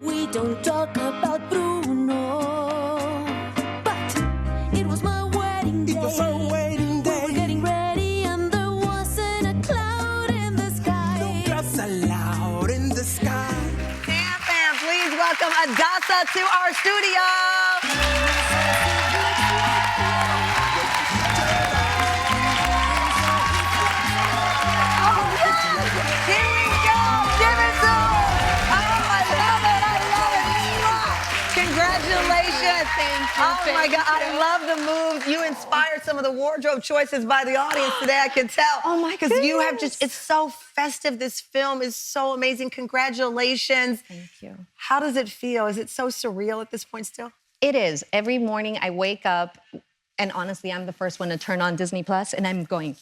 We don't talk about Bruno, but it was my wedding day. It was our wedding day. We were getting ready and there wasn't a cloud in the sky. No clouds allowed in the sky. Tam fam, please welcome Adassa to our studio. Oh, yes! Here we go! Give it to her! Oh, I love it! I love it! Mwah! Congratulations! Thank you. Oh my God, I love the moves. You inspired some of the wardrobe choices by the audience today, I can tell. Oh my Because you have goodness. it's so festive. This film is so amazing. Congratulations. Thank you. How does it feel? Is it so surreal at this point still? It is. Every morning I wake up, and honestly, I'm the first one to turn on Disney Plus, and I'm going,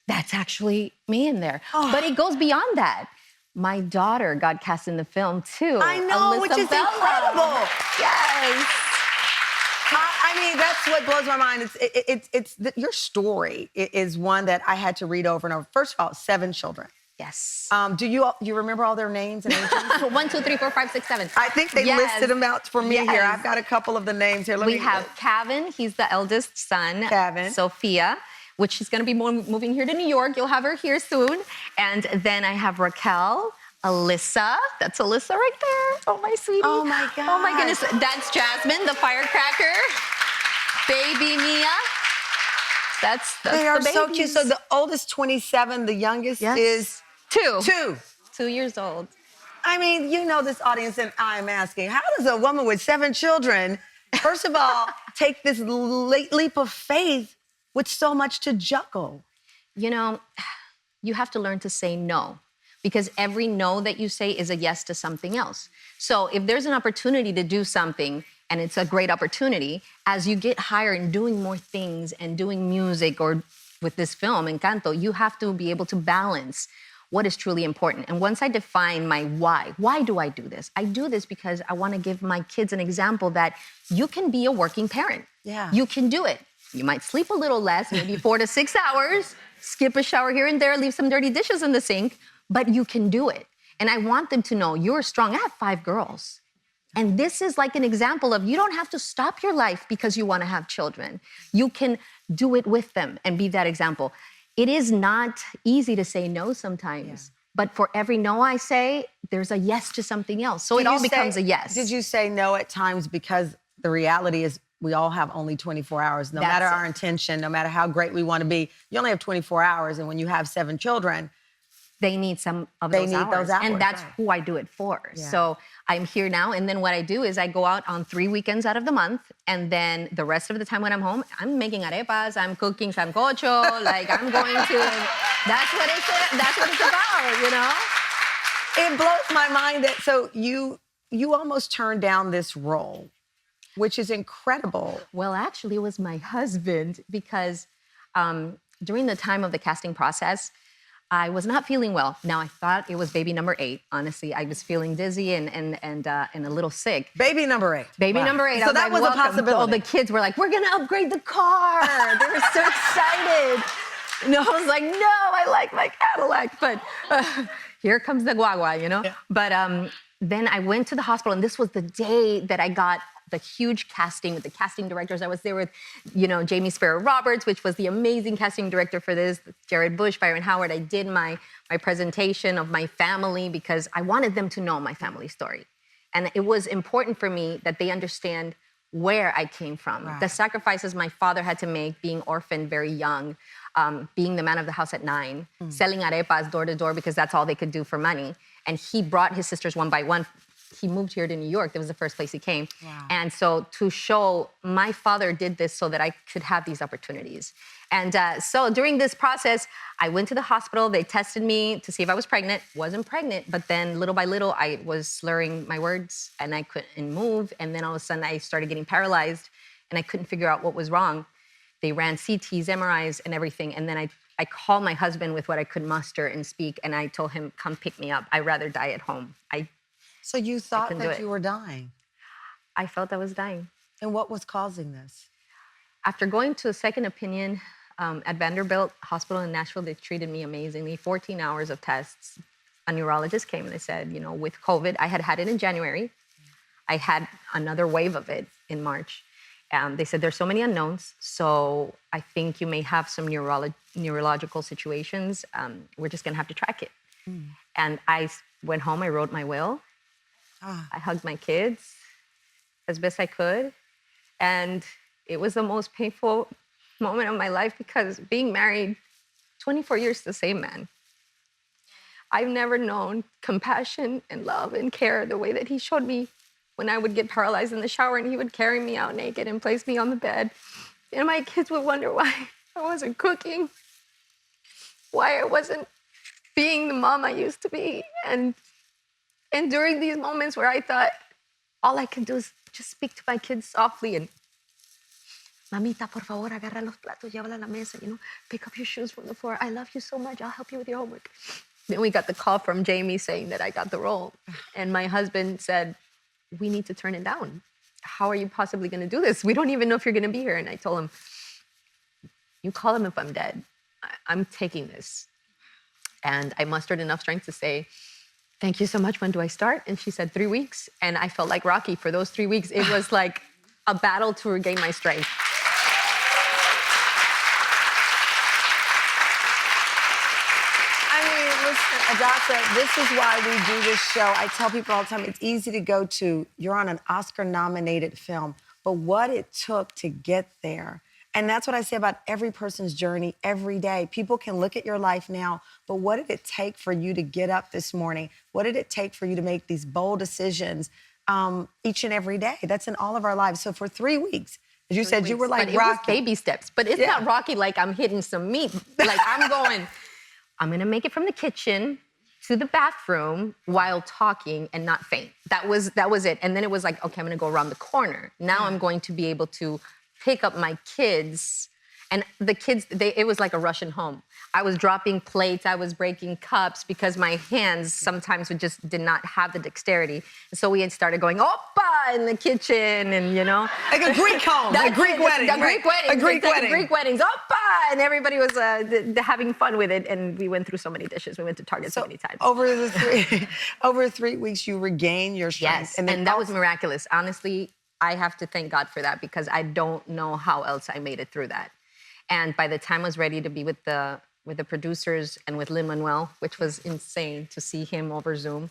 that's actually me in there. Oh. But it goes beyond that. My daughter got cast in the film too. I know, which is Alyssa Bella. incredible. Yes. I mean, that's what blows my mind. Your story is one that I had to read over and over. First of all, 7 children. Yes. Do you remember all their names and ages? 1, 2, 3, 4, 5, 6, 7. I think they Yes. listed them out for me Yes. here. I've got a couple of the names here. We have Kevin, he's the eldest son. Kevin. Sophia, which she's gonna be moving here to New York. You'll have her here soon. And then I have Raquel, Alyssa. That's Alyssa right there. Oh, my sweetie. Oh, my God. Oh, my goodness. That's Jasmine, the firecracker. Baby Mia. That's They are the so cute. babies. So the oldest 27, the youngest Yes. is 2. 2. 2 years old. I mean, you know this audience, and I'm asking, how does a woman with 7 children, first of all, take this leap of faith with so much to juggle? You know, you have to learn to say no, because every no that you say is a yes to something else. So if there's an opportunity to do something, and it's a great opportunity, as you get higher in doing more things and doing music, or with this film, Encanto, you have to be able to balance what is truly important. And once I define my why do I do this? I do this because I want to give my kids an example that you can be a working parent. Yeah. You can do it. You might sleep a little less, maybe 4 to 6 hours, skip a shower here and there, leave some dirty dishes in the sink, but you can do it. And I want them to know you're strong. I have 5 girls. And this is like an example of you don't have to stop your life because you want to have children. You can do it with them and be that example. It is not easy to say no sometimes, but for every no I say, there's a yes to something else. So it all becomes a yes. Did you say no at times because the reality is we all have only 24 hours, no matter our intention, no matter how great we want to be, you only have 24 hours. And when you have 7 children, they need some of those hours. And that's right. who I do it for. Yeah. So I'm here now. And then what I do is I go out on 3 weekends out of the month. And then the rest of the time when I'm home, I'm making arepas, I'm cooking sancocho, like I'm going to, that's what it's about, you know? It blows my mind that, so you almost turned down this role, which is incredible. Well, actually, it was my husband because during the time of the casting process, I was not feeling well. Now, I thought it was baby number 8. Honestly, I was feeling dizzy and a little sick. Baby number 8. Baby Wow. number 8. So that was a possibility. All the kids were like, we're going to upgrade the car. They were so excited. No, I was like, no, I like my Cadillac. But here comes the guagua, you know? Yeah. But then I went to the hospital, and this was the day that I got the huge casting with the casting directors. I was there with, Jamie Sparrow Roberts, which was the amazing casting director for this, Jared Bush, Byron Howard. I did my presentation of my family because I wanted them to know my family story. And it was important for me that they understand where I came from, Right. the sacrifices my father had to make being orphaned very young, being the man of the house at 9, selling arepas door to door because that's all they could do for money. And he brought his sisters one by one. He moved here to New York. That was the first place he came. Wow. And so to show my father did this so that I could have these opportunities. And so during this process, I went to the hospital. They tested me to see if I was pregnant. Wasn't pregnant, but then little by little, I was slurring my words and I couldn't move. And then all of a sudden, I started getting paralyzed and I couldn't figure out what was wrong. They ran CTs, MRIs, and everything. And then I called my husband with what I could muster and speak. And I told him, come pick me up. I'd rather die at home. So you thought couldn't do that it. you were dying. I felt I was dying. And what was causing this? After going to a second opinion at Vanderbilt Hospital in Nashville, they treated me amazingly. 14 hours of tests. A neurologist came and they said, with COVID, I had had it in January. I had another wave of it in March. They said there's so many unknowns, so I think you may have some neurological situations. We're just gonna have to track it. And I went home, I wrote my will. I hugged my kids as best I could. And it was the most painful moment of my life because being married 24 years to the same man, I've never known compassion and love and care the way that he showed me when I would get paralyzed in the shower and he would carry me out naked and place me on the bed. And my kids would wonder why I wasn't cooking, why I wasn't being the mom I used to be. And during these moments where I thought all I can do is just speak to my kids softly and, mamita, por favor, agarra los platos, llévala a la mesa, pick up your shoes from the floor. I love you so much, I'll help you with your homework. Then we got the call from Jamie saying that I got the role. And my husband said, we need to turn it down. How are you possibly gonna do this? We don't even know if you're gonna be here. And I told him, you call him if I'm dead. I'm taking this. And I mustered enough strength to say, thank you so much, when do I start? And she said 3 weeks. And I felt like Rocky for those 3 weeks. It was like a battle to regain my strength. Adassa, this is why we do this show. I tell people all the time, it's easy to go to, you're on an Oscar-nominated film, but what it took to get there. And that's what I say about every person's journey every day. People can look at your life now, but what did it take for you to get up this morning? What did it take for you to make these bold decisions each and every day? That's in all of our lives. So for 3 weeks, as you said, you were like Rocky. Rocky. It was baby steps, but it's not Rocky like I'm hitting some meat. Like I'm going, I'm gonna make it from the kitchen to the bathroom while talking and not faint. That was it. And then it was like, okay, I'm gonna go around the corner. Now I'm going to be able to pick up my kids. And the kids, it was like a Russian home. I was dropping plates, I was breaking cups because my hands sometimes did not have the dexterity. And so we had started going, oppa, in the kitchen and, Like a Greek home, a Greek wedding. A Greek wedding. A Greek wedding. Greek weddings, oppa! And everybody was having fun with it. And we went through so many dishes. We went to Target so many times. Over 3 weeks, you regained your strength. Yes, and that was miraculous. Honestly, I have to thank God for that because I don't know how else I made it through that. And by the time I was ready to be with the producers and with Lin-Manuel, which was insane to see him over Zoom,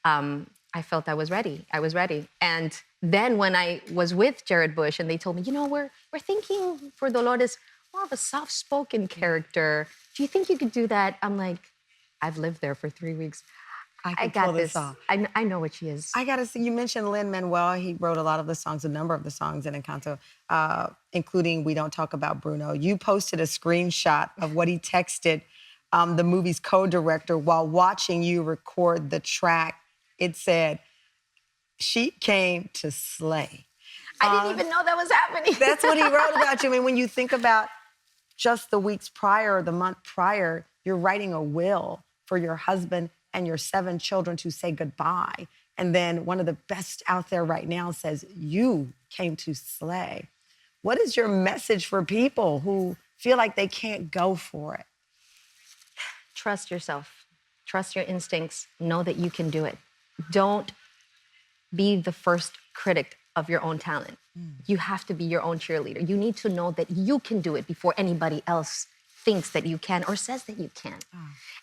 I felt I was ready. I was ready. And then when I was with Jared Bush and they told me, we're thinking for Delores more of a soft-spoken character. Do you think you could do that? I'm like, I've lived there for 3 weeks. I got this. Off. I know what she is. I got to see, you mentioned Lin-Manuel. He wrote a lot of the songs, a number of the songs in Encanto, including We Don't Talk About Bruno. You posted a screenshot of what he texted the movie's co-director while watching you record the track. It said, she came to slay. I didn't even know that was happening. That's what he wrote about you. I mean, when you think about just the weeks prior, or the month prior, you're writing a will for your husband and your 7 children to say goodbye. And then one of the best out there right now says, you came to slay. What is your message for people who feel like they can't go for it? Trust yourself. Trust your instincts. Know that you can do it. Don't be the first critic of your own talent. You have to be your own cheerleader. You need to know that you can do it before anybody else thinks that you can or says that you can.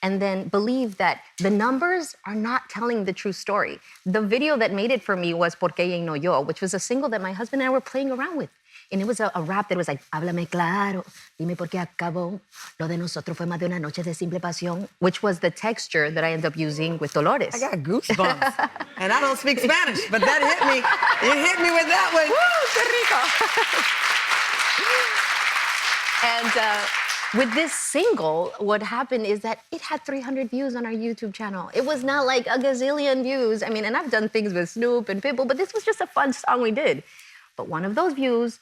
And then believe that the numbers are not telling the true story. The video that made it for me was Porque Ella y No Yo, which was a single that my husband and I were playing around with. And it was a rap that was like, háblame claro, dime por qué acabó, lo de nosotros fue más de una noche de simple pasión, which was the texture that I ended up using with Delores. I got goosebumps. And I don't speak Spanish, but that hit me. It hit me with that one. Woo, qué rico. And with this single, what happened is that it had 300 views on our YouTube channel. It was not like a gazillion views. I mean, and I've done things with Snoop and Pitbull, but this was just a fun song we did. But one of those views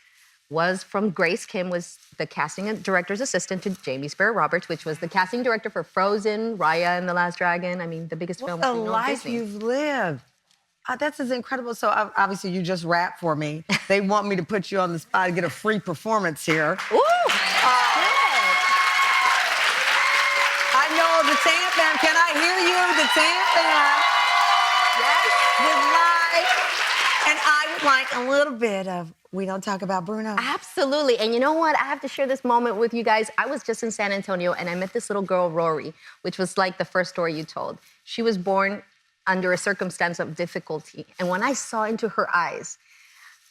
was from Grace Kim, was the casting director's assistant to Jamie Sparrow-Roberts, which was the casting director for Frozen, Raya and the Last Dragon. I mean, the biggest film. What a life you've lived. That's incredible. So obviously you just rap for me. They want me to put you on the spot and get a free performance here. Ooh! I know the Tan Fam. Can I hear you, the Tan Fam? Yes. With live And I would like a little bit of We Don't Talk About Bruno. Absolutely. And you know what? I have to share this moment with you guys. I was just in San Antonio and I met this little girl, Rory, which was like the first story you told. She was born under a circumstance of difficulty. And when I saw into her eyes,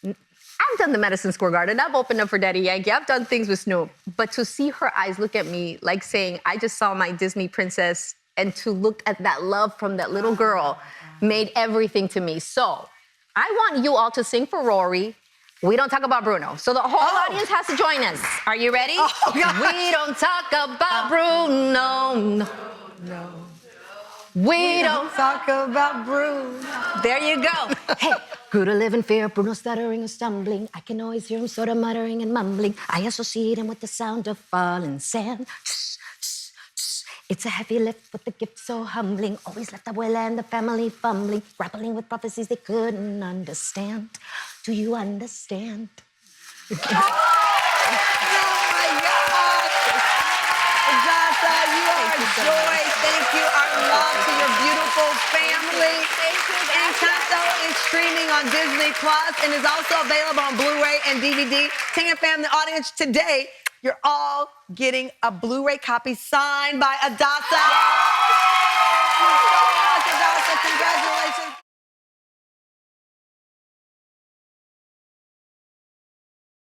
I've done the Madison Square Garden. I've opened up for Daddy Yankee. I've done things with Snoop. But to see her eyes look at me like saying, I just saw my Disney princess, and to look at that love from that little girl made everything to me. So I want you all to sing for Rory. We Don't Talk About Bruno. So the whole audience has to join us. Are you ready? Oh, we don't talk about Bruno. No. We don't talk about Bruno. There you go. Hey, grew to live in fear, Bruno stuttering and stumbling. I can always hear him sort of muttering and mumbling. I associate him with the sound of falling sand. It's a heavy lift with the gift so humbling. Always left Abuela and the family fumbling, grappling with prophecies they couldn't understand. Do you understand? Oh my God! Adassa, you are joy. Thank you. Our love to your beautiful family. Thank you. Encanto is streaming on Disney Plus and is also available on Blu-ray and DVD. Tina fam, the audience today, you're all getting a Blu-ray copy signed by Adassa.